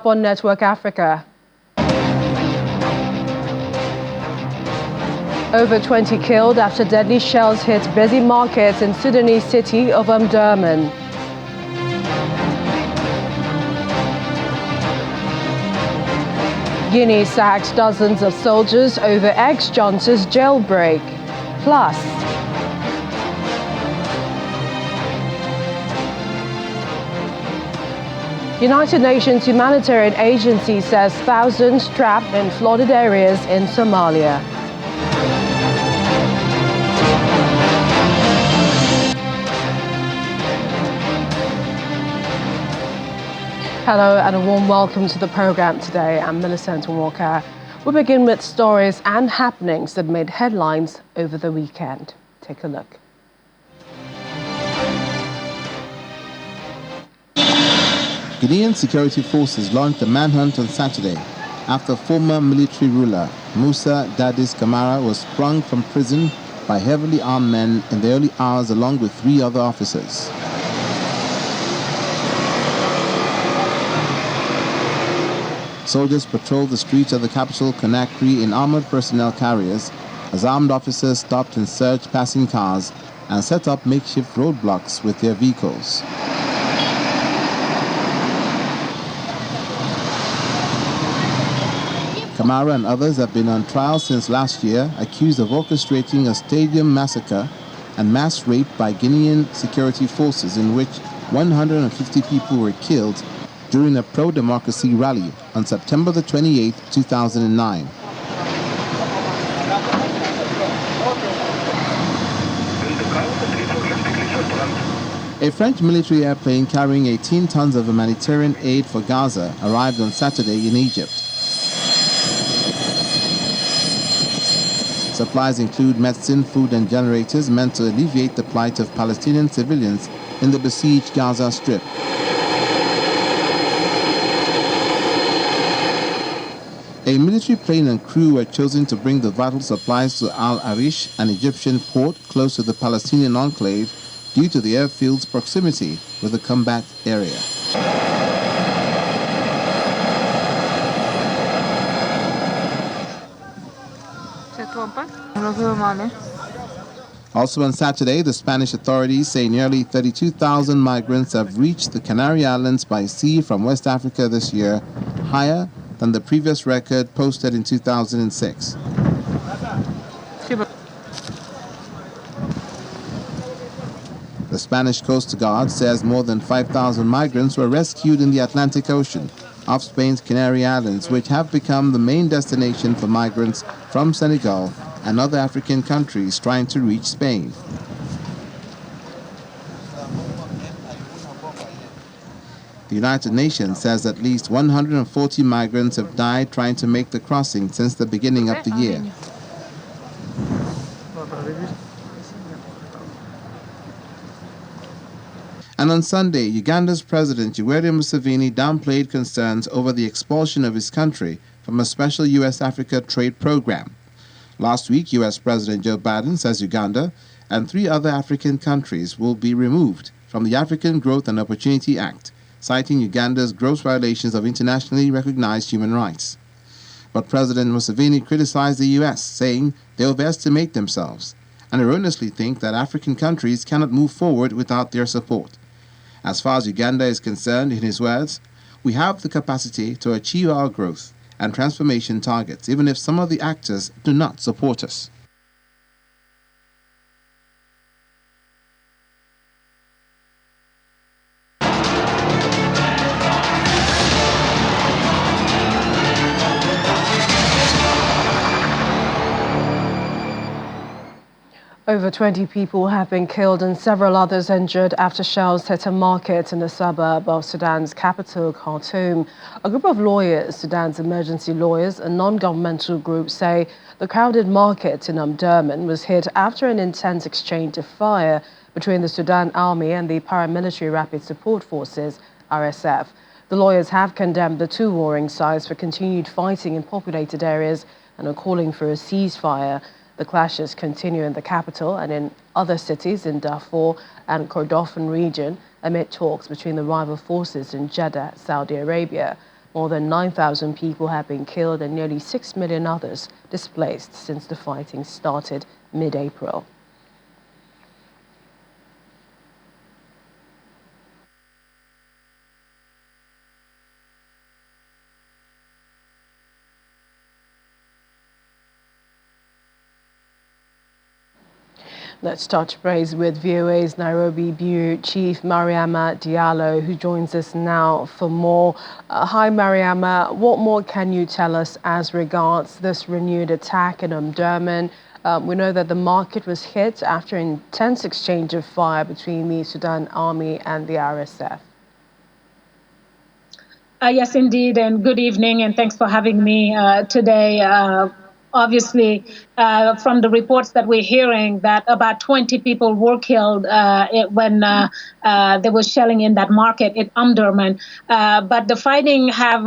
up on Network Africa. Over 20 killed after deadly shells hit busy markets in Sudanese city of Omdurman. Guinea sacked dozens of soldiers over ex-Junta's jailbreak. Plus, United Nations Humanitarian Agency says thousands trapped in flooded areas in Somalia. Hello and a warm welcome to the program today. I'm Millicent Walker. We begin with stories and happenings that made headlines over the weekend. Take a look. Guinean security forces launched a manhunt on Saturday after former military ruler Musa Dadis Camara was sprung from prison by heavily armed men in the early hours along with 3 other officers. Soldiers patrolled the streets of the capital Conakry in armored personnel carriers as armed officers stopped and searched passing cars and set up makeshift roadblocks with their vehicles. Camara and others have been on trial since last year, accused of orchestrating a stadium massacre and mass rape by Guinean security forces in which 150 people were killed during a pro-democracy rally on September the 28th, 2009. A French military airplane carrying 18 tons of humanitarian aid for Gaza arrived on Saturday in Egypt. Supplies include medicine, food and generators meant to alleviate the plight of Palestinian civilians in the besieged Gaza Strip. A military plane and crew were chosen to bring the vital supplies to Al Arish, an Egyptian port close to the Palestinian enclave, due to the airfield's proximity with the combat area. Also on Saturday, the Spanish authorities say nearly 32,000 migrants have reached the Canary Islands by sea from West Africa this year, higher than the previous record posted in 2006. The Spanish Coast Guard says more than 5,000 migrants were rescued in the Atlantic Ocean off Spain's Canary Islands, which have become the main destination for migrants from Senegal and other African countries trying to reach Spain. The United Nations says at least 140 migrants have died trying to make the crossing since the beginning of the year. And on Sunday, Uganda's President Yoweri Museveni downplayed concerns over the expulsion of his country from a special U.S.-Africa trade program. Last week, U.S. President Joe Biden says Uganda and 3 other African countries will be removed from the African Growth and Opportunity Act, citing Uganda's gross violations of internationally recognized human rights. But President Museveni criticized the U.S., saying they overestimate themselves and erroneously think that African countries cannot move forward without their support. As far as Uganda is concerned, in his words, we have the capacity to achieve our growth and transformation targets, even if some of the actors do not support us. Over 20 people have been killed and several others injured after shells hit a market in the suburb of Sudan's capital, Khartoum. A group of lawyers, Sudan's emergency lawyers, and non-governmental groups say the crowded market in Omdurman was hit after an intense exchange of fire between the Sudan Army and the paramilitary Rapid Support Forces, RSF. The lawyers have condemned the 2 warring sides for continued fighting in populated areas and are calling for a ceasefire. The clashes continue in the capital and in other cities in Darfur and Kordofan region amid talks between the rival forces in Jeddah, Saudi Arabia. More than 9,000 people have been killed and nearly 6 million others displaced since the fighting started mid-April. Let's touch base with VOA's Nairobi Bureau Chief Mariama Diallo, who joins us now for more. Hi, Mariama. What more can you tell us as regards this renewed attack in Omdurman? We know that the market was hit after an intense exchange of fire between the Sudan Army and the RSF. Yes, indeed, and good evening, and thanks for having me today. Obviously, from the reports that we're hearing, that about 20 people were killed when there was shelling in that market in Omdurman. But the fighting have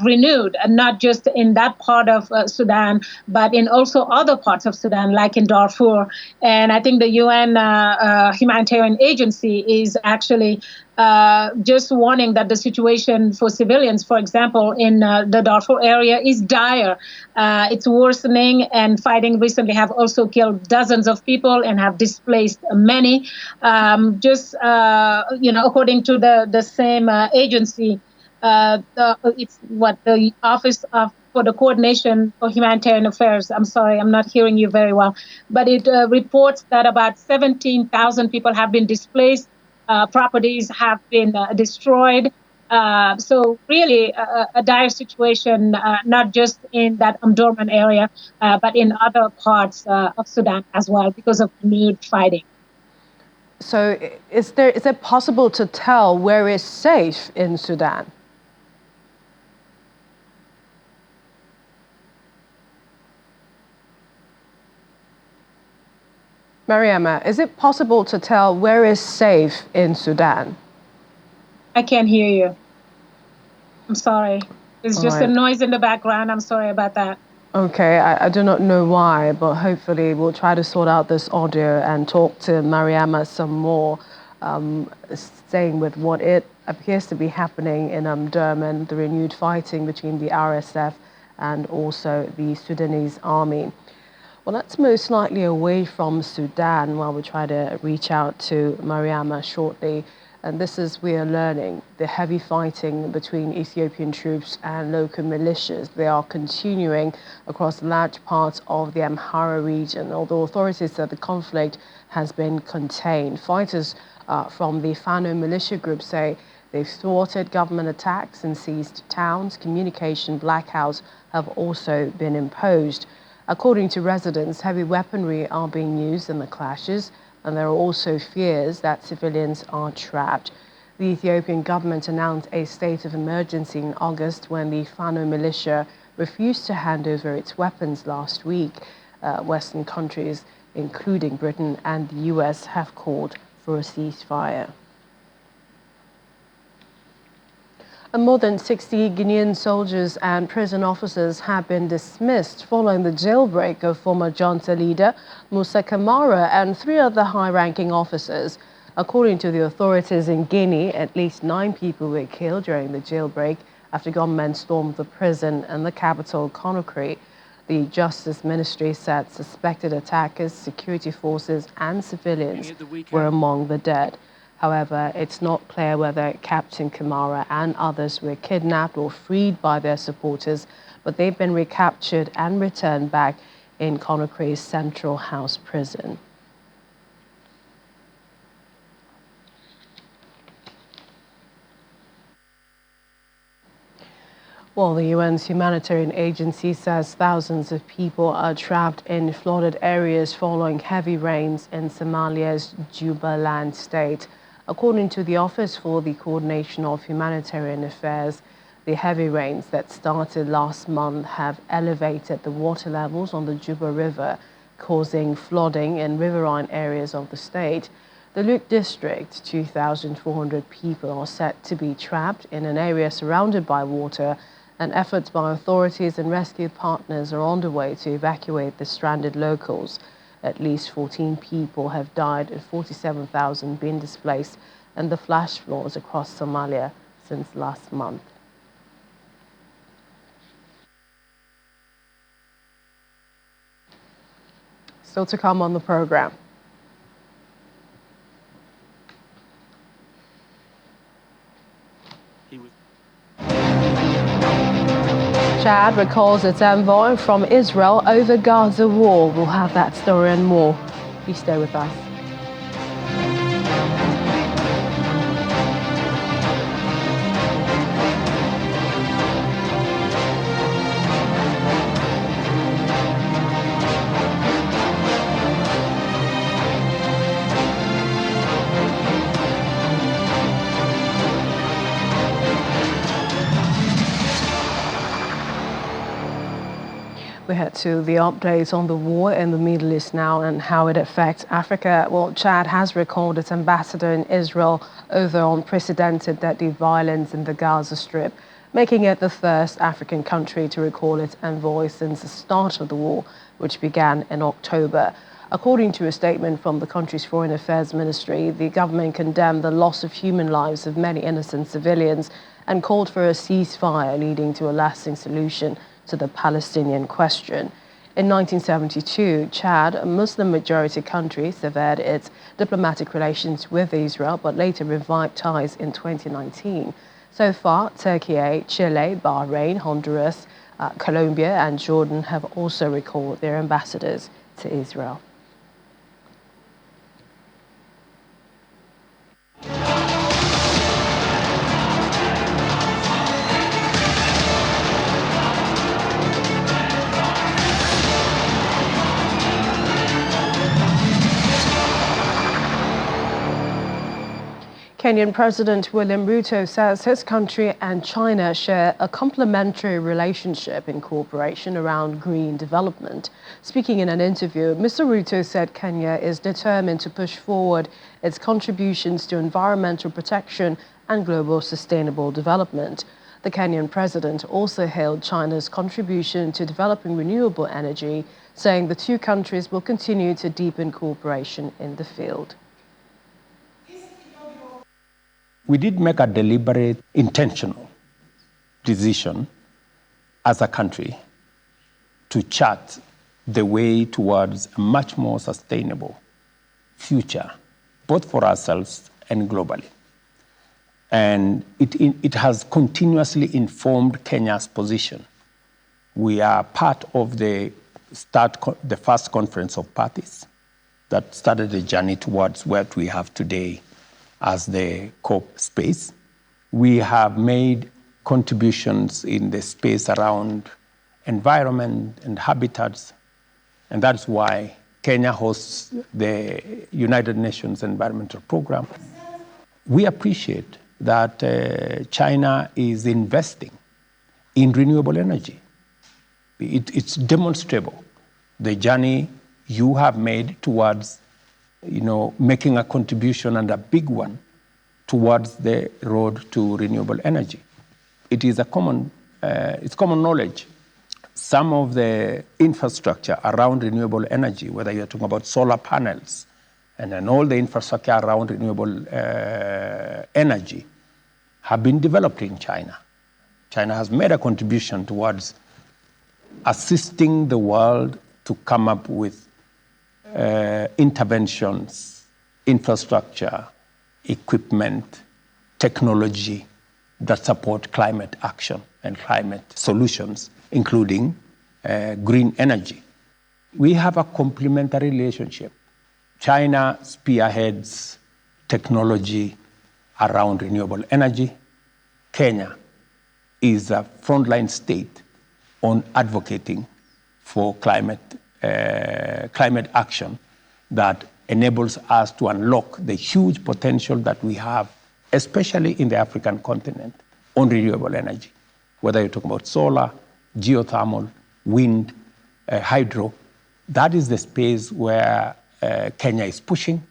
renewed, not just in that part of Sudan, but in also other parts of Sudan, like in Darfur. And I think the UN humanitarian agency is actually just warning that the situation for civilians, for example, in the Darfur area is dire. It's worsening, and fighting recently have also killed dozens of people and have displaced many. According to the same agency, it's what the Office of for the Coordination for Humanitarian Affairs. I'm sorry, I'm not hearing you very well, but it reports that about 17,000 people have been displaced. Properties have been destroyed. So really a dire situation, not just in that Omdurman area, but in other parts of Sudan as well because of renewed fighting. So is it possible to tell where is safe in Sudan? Mariama, is it possible to tell where is safe in Sudan? I can't hear you. I'm sorry. There's just a noise in the background. I'm sorry about that. Okay, I do not know why, but hopefully we'll try to sort out this audio and talk to Mariama some more, staying with what it appears to be happening in Omdurman, the renewed fighting between the RSF and also the Sudanese army. Well, let's move slightly away from Sudan while we try to reach out to Mariama shortly. And this is, we are learning, the heavy fighting between Ethiopian troops and local militias. They are continuing across large parts of the Amhara region, although authorities said the conflict has been contained. Fighters from the Fano militia group say they've thwarted government attacks and seized towns. Communication blackouts have also been imposed. According to residents, heavy weaponry are being used in the clashes, and there are also fears that civilians are trapped. The Ethiopian government announced a state of emergency in August when the Fano militia refused to hand over its weapons last week. Western countries, including Britain and the US, have called for a ceasefire. And more than 60 Guinean soldiers and prison officers have been dismissed following the jailbreak of former junta leader Musa Camara and 3 other high-ranking officers. According to the authorities in Guinea, at least 9 people were killed during the jailbreak after gunmen stormed the prison in the capital, Conakry. The Justice Ministry said suspected attackers, security forces and civilians were among the dead. However, it's not clear whether Captain Camara and others were kidnapped or freed by their supporters, but they've been recaptured and returned back in Conakry's Central House prison. Well, the UN's humanitarian agency says thousands of people are trapped in flooded areas following heavy rains in Somalia's Jubaland state. According to the Office for the Coordination of Humanitarian Affairs, the heavy rains that started last month have elevated the water levels on the Juba River, causing flooding in riverine areas of the state. The Luke district, 2,400 people are said to be trapped in an area surrounded by water, and efforts by authorities and rescue partners are underway to evacuate the stranded locals. At least 14 people have died and 47,000 been displaced in the flash floods across Somalia since last month. Still to come on the program. Chad recalls its envoy from Israel over Gaza war. We'll have that story and more. Please stay with us. We head to the updates on the war in the Middle East now and how it affects Africa. Well, Chad has recalled its ambassador in Israel over unprecedented deadly violence in the Gaza Strip, making it the first African country to recall its envoy since the start of the war, which began in October. According to a statement from the country's Foreign Affairs Ministry, the government condemned the loss of human lives of many innocent civilians and called for a ceasefire leading to a lasting solution to the Palestinian question. In 1972, Chad, a Muslim-majority country, severed its diplomatic relations with Israel, but later revived ties in 2019. So far, Turkey, Chile, Bahrain, Honduras, Colombia and Jordan have also recalled their ambassadors to Israel. Kenyan President William Ruto says his country and China share a complementary relationship in cooperation around green development. Speaking in an interview, Mr. Ruto said Kenya is determined to push forward its contributions to environmental protection and global sustainable development. The Kenyan president also hailed China's contribution to developing renewable energy, saying the two countries will continue to deepen cooperation in the field. We did make a deliberate, intentional decision as a country to chart the way towards a much more sustainable future, both for ourselves and globally. And it has continuously informed Kenya's position. We are part of the first conference of parties that started the journey towards what we have today as the COP space. We have made contributions in the space around environment and habitats, and that's why Kenya hosts the United Nations Environmental Program. We appreciate that China is investing in renewable energy. It's demonstrable, the journey you have made towards making a contribution, and a big one, towards the road to renewable energy. It is common knowledge. Some of the infrastructure around renewable energy, whether you're talking about solar panels, and then all the infrastructure around renewable energy, have been developed in China. China has made a contribution towards assisting the world to come up with interventions, infrastructure, equipment, technology that support climate action and climate solutions, including green energy. We have a complementary relationship. China spearheads technology around renewable energy. Kenya is a frontline state on advocating for climate action that enables us to unlock the huge potential that we have, especially in the African continent, on renewable energy. Whether you're talking about solar, geothermal, wind, hydro, that is the space where Kenya is pushing.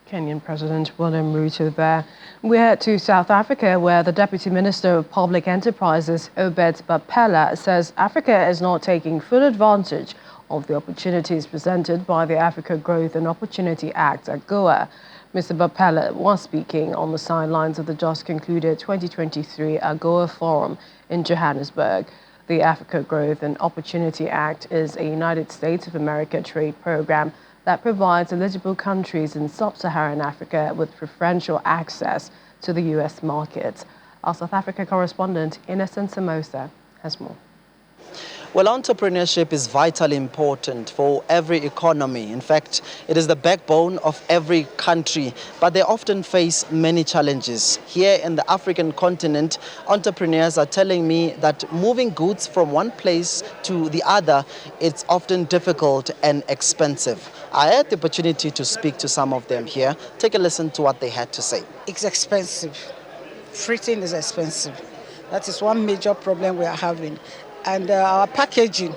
Kenyan President William Ruto there. We head to South Africa, where the Deputy Minister of Public Enterprises, Obed Bapela, says Africa is not taking full advantage of the opportunities presented by the Africa Growth and Opportunity Act, AGOA. Mr. Bapela was speaking on the sidelines of the just concluded 2023 AGOA Forum in Johannesburg. The Africa Growth and Opportunity Act is a United States of America trade program that provides eligible countries in sub-Saharan Africa with preferential access to the U.S. market. Our South Africa correspondent, Innocent Samosa, has more. Well, entrepreneurship is vitally important for every economy. In fact, it is the backbone of every country, but they often face many challenges. Here in the African continent, entrepreneurs are telling me that moving goods from one place to the other, it's often difficult and expensive. I had the opportunity to speak to some of them here. Take a listen to what they had to say. It's expensive. Freighting is expensive. That is one major problem we are having. And our packaging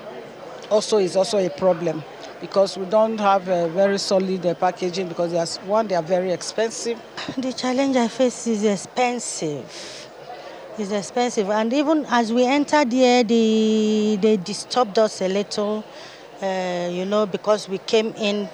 is also a problem because we don't have a very solid packaging because they are very expensive. The challenge I face is expensive. It's expensive, and even as we entered here, they disturbed us a little, because we came in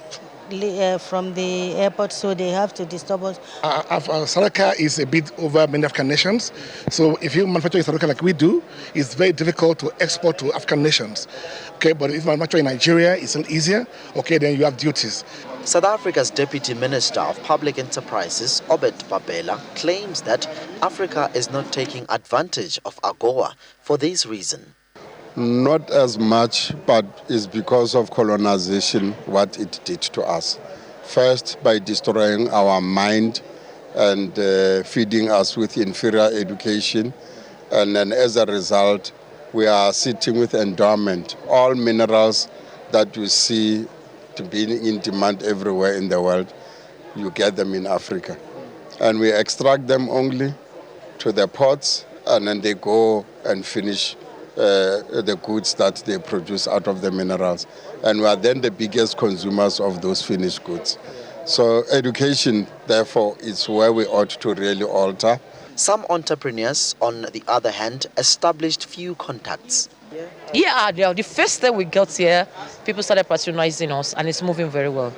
from the airport, so they have to disturb us. Saraca is a bit over many African nations, so if you manufacture in Saraca like we do, it's very difficult to export to African nations. Okay, but if you manufacture in Nigeria, it's a little easier. Okay, then you have duties. South Africa's Deputy Minister of Public Enterprises, Obed Babela, claims that Africa is not taking advantage of AGOA for this reason. Not as much, but it's because of colonization, what it did to us. First, by destroying our mind and feeding us with inferior education. And then as a result, we are sitting with endowment. All minerals that you see to be in demand everywhere in the world, you get them in Africa. And we extract them only to the ports, and then they go and finish the goods that they produce out of the minerals. And we are then the biggest consumers of those finished goods. So education, therefore, is where we ought to really alter. Some entrepreneurs, on the other hand, established few contacts. Yeah, the first day we got here, people started patronizing us, and it's moving very well.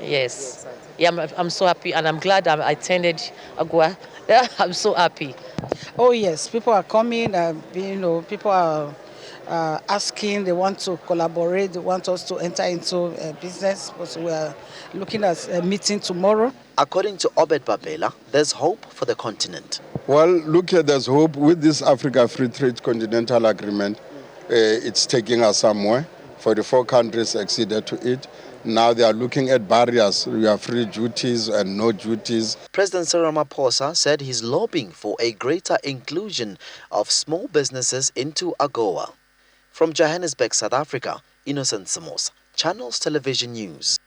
Yes. Yeah, I'm so happy, and I'm glad I attended AGOA. Yeah, I'm so happy. Oh yes, people are coming. People are asking. They want to collaborate. They want us to enter into business. So we are looking at a meeting tomorrow. According to Obed Babela, there's hope for the continent. Well, look here, there's hope with this Africa Free Trade Continental Agreement. It's taking us somewhere. 44 countries acceded to it. Now they are looking at barriers. We have free duties and no duties. President Cyril Ramaphosa said he's lobbying for a greater inclusion of small businesses into AGOA. From Johannesburg, South Africa, Innocent Samosa, Channels Television News.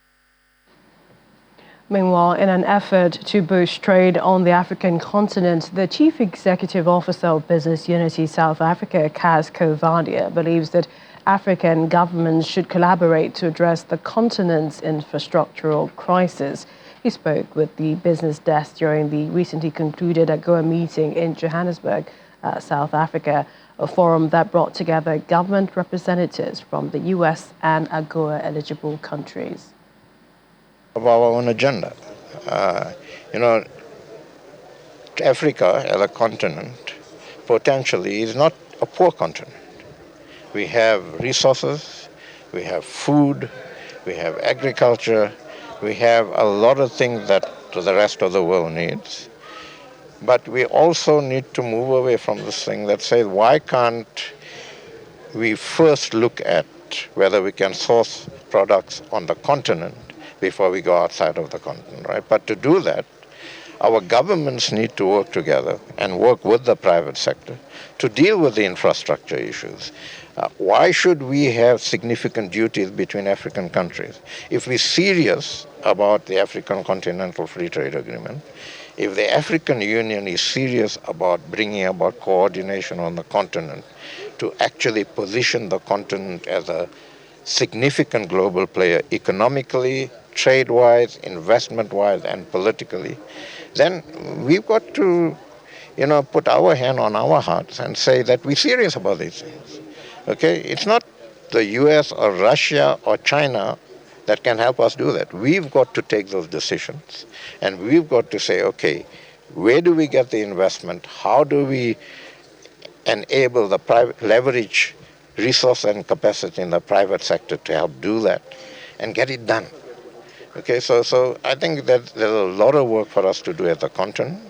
Meanwhile, in an effort to boost trade on the African continent, the Chief Executive Officer of Business Unity South Africa, Kaz Kovandia, believes that African governments should collaborate to address the continent's infrastructural crisis. He spoke with the business desk during the recently concluded AGOA meeting in Johannesburg, South Africa, a forum that brought together government representatives from the US and AGOA-eligible countries. Of our own agenda. Africa as a continent potentially is not a poor continent. We have resources, we have food, we have agriculture, we have a lot of things that the rest of the world needs. But we also need to move away from this thing that says, why can't we first look at whether we can source products on the continent before we go outside of the continent, right? But to do that, our governments need to work together and work with the private sector to deal with the infrastructure issues. Why should we have significant duties between African countries? If we're serious about the African Continental Free Trade Agreement, if the African Union is serious about bringing about coordination on the continent to actually position the continent as a significant global player economically, trade-wise, investment-wise, and politically, then we've got to, put our hand on our hearts and say that we're serious about these things. Okay? It's not the US or Russia or China that can help us do that. We've got to take those decisions, and we've got to say, okay, where do we get the investment? How do we enable the leverage resource and capacity in the private sector to help do that and get it done. Okay, so I think that there's a lot of work for us to do as a continent.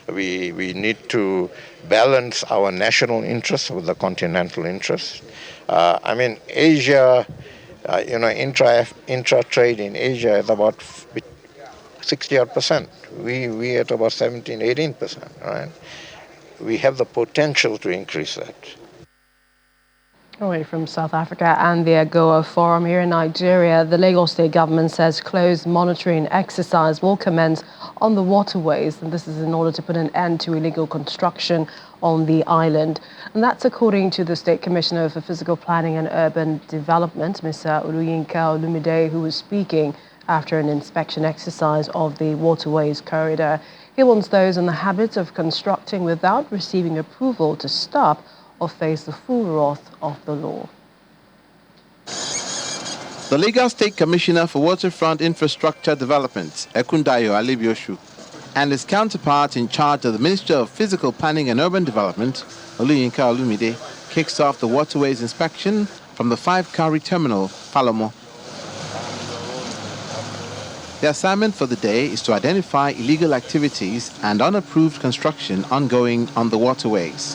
We need to balance our national interests with the continental interests. I mean, Asia, intra-trade in Asia is about 60-odd%. We at about 17, 18%, right? We have the potential to increase that. Away from South Africa and the AGOA Forum here in Nigeria, the Lagos State government says close monitoring exercise will commence on the waterways, and this is in order to put an end to illegal construction on the island. And that's according to the State Commissioner for Physical Planning and Urban Development, Mr. Oluyinka Olumide, who was speaking after an inspection exercise of the waterways corridor. He wants those in the habit of constructing without receiving approval to stop or face the full wrath of the law. The Lagos State Commissioner for Waterfront Infrastructure Development, Ekundayo Alibioshu, and his counterpart in charge of the Ministry of Physical Planning and Urban Development, Oluyinka Olumide, kicks off the waterways inspection from the 5-carry terminal, Palomo. The assignment for the day is to identify illegal activities and unapproved construction ongoing on the waterways.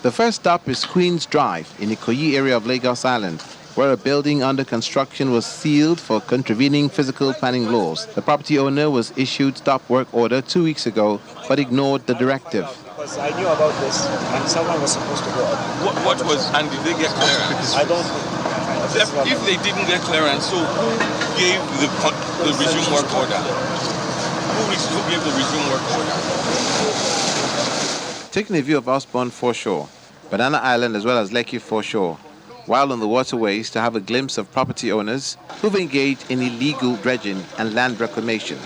The first stop is Queen's Drive in Ikoyi area of Lagos Island, where a building under construction was sealed for contravening physical planning laws. The property owner was issued stop work order 2 weeks ago, but ignored the directive. Because I knew about this, and someone was supposed to go up. What was, and did they get clearance? I don't know. If they didn't get clearance, so who gave the resume work order? Who gave the resume work order? Taking a view of Osborne Foreshore, Banana Island as well as Lekki Foreshore, while on the waterways to have a glimpse of property owners who've engaged in illegal dredging and land reclamation.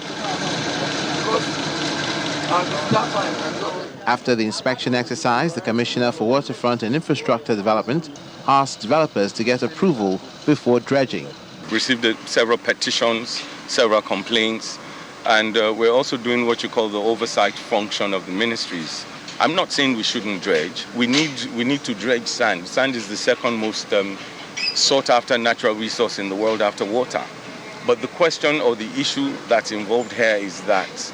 After the inspection exercise, the Commissioner for Waterfront and Infrastructure Development asked developers to get approval before dredging. Received several petitions, several complaints, and we're also doing what you call the oversight function of the ministries. I'm not saying we shouldn't dredge. We need to dredge sand. Sand is the second most sought after natural resource in the world after water. But the question or the issue that's involved here is that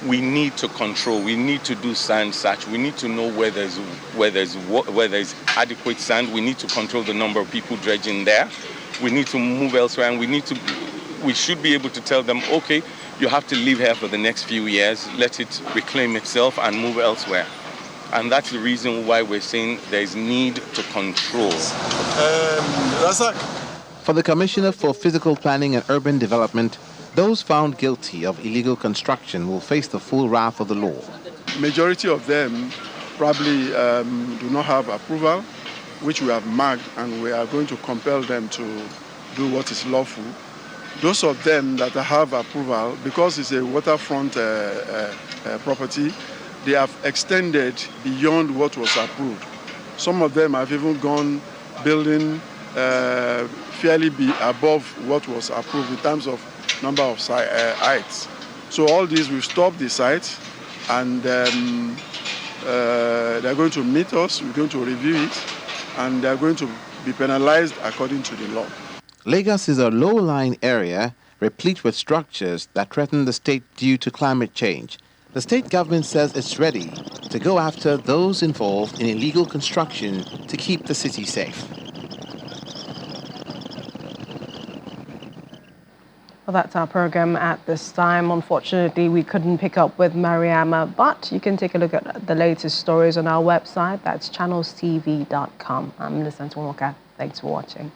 we need to control. We need to do sand search. We need to know where there's adequate sand. We need to control the number of people dredging there. We need to move elsewhere, and we should be able to tell them, okay, you have to live here for the next few years, let it reclaim itself and move elsewhere. And that's the reason why we're saying there's need to control. For the Commissioner for Physical Planning and Urban Development, those found guilty of illegal construction will face the full wrath of the law. Majority of them probably do not have approval, which we have marked, and we are going to compel them to do what is lawful. Those of them that have approval, because it's a waterfront property, they have extended beyond what was approved. Some of them have even gone building fairly above what was approved in terms of number of heights. So all these will stop the site, and they're going to meet us, we're going to review it, and they're going to be penalized according to the law. Lagos is a low-lying area replete with structures that threaten the state due to climate change. The state government says it's ready to go after those involved in illegal construction to keep the city safe. Well, that's our program at this time. Unfortunately, we couldn't pick up with Mariama, but you can take a look at the latest stories on our website. That's channelstv.com. I'm Millicent Walker. Thanks for watching.